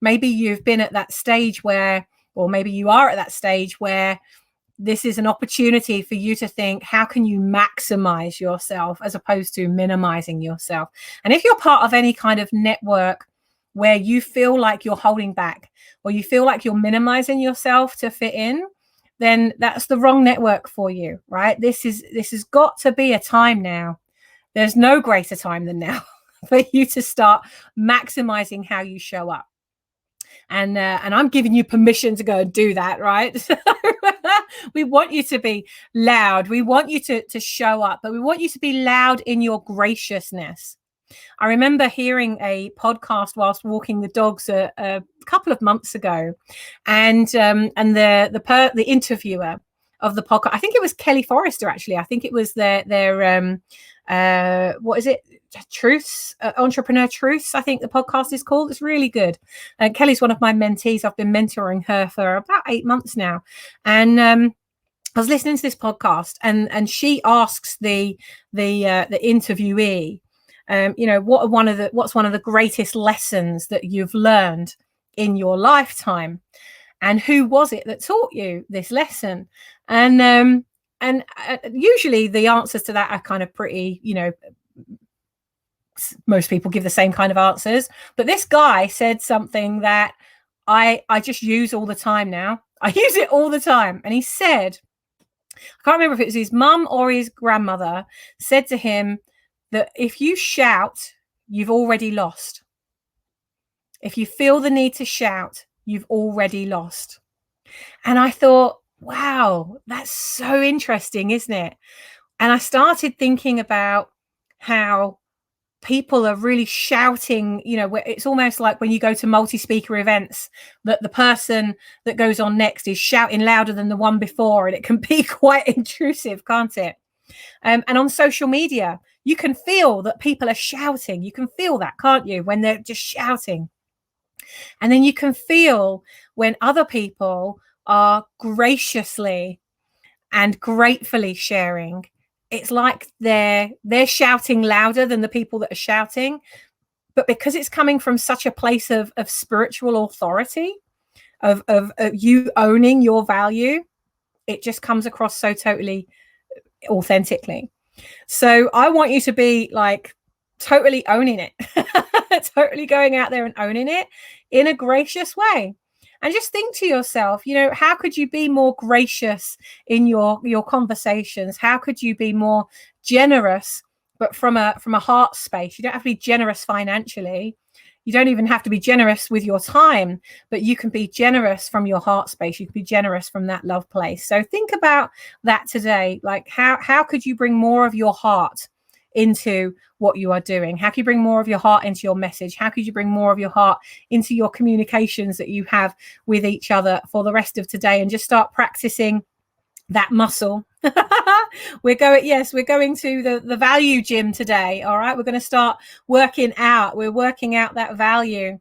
Maybe you've been at that stage where, or maybe you are at that stage where this is an opportunity for you to think, how can you maximize yourself as opposed to minimizing yourself? And if you're part of any kind of network where you feel like you're holding back, or you feel like you're minimizing yourself to fit in, then that's the wrong network for you, right? This has got to be a time now. There's no greater time than now for you to start maximizing how you show up. And I'm giving you permission to go and do that, right? So we want you to be loud. We want you to show up, but we want you to be loud in your graciousness. I remember hearing a podcast whilst walking the dogs a couple of months ago, and the interviewer of the podcast, I think it was Kelly Forrester, actually. I think it was their what is it? Truths, Entrepreneur Truths, I think the podcast is called. It's really good. Kelly's one of my mentees. I've been mentoring her for about 8 months now, and I was listening to this podcast, and she asks the interviewee, what's one of the greatest lessons that you've learned in your lifetime, and who was it that taught you this lesson? And usually the answers to that are kind of pretty, most people give the same kind of answers, but this guy said something that I just use all the time now. I use it all the time. And he said, I can't remember if it was his mum or his grandmother, said to him that if you shout, you've already lost. If you feel the need to shout, you've already lost. And I thought, wow, that's so interesting, isn't it? And I started thinking about how people are really shouting, where it's almost like when you go to multi-speaker events, that the person that goes on next is shouting louder than the one before, and it can be quite intrusive, can't it? And on social media, you can feel that people are shouting. You can feel that, can't you, when they're just shouting? And then you can feel when other people are graciously and gratefully sharing. It's like they're shouting louder than the people that are shouting, but because it's coming from such a place of spiritual authority, of you owning your value, it just comes across so totally authentically. So I want you to be like totally owning it, totally going out there and owning it in a gracious way. And just think to yourself, how could you be more gracious in your conversations? How could you be more generous, but from a heart space? You don't have to be generous financially. You don't even have to be generous with your time, but you can be generous from your heart space. You can be generous from that love place. So think about that today. Like how could you bring more of your heart into what you are doing? How can you bring more of your heart into your message? How could you bring more of your heart into your communications that you have with each other for the rest of today, and just start practicing that muscle? We're going to the value gym today. All right, we're going to start working out. We're working out that value.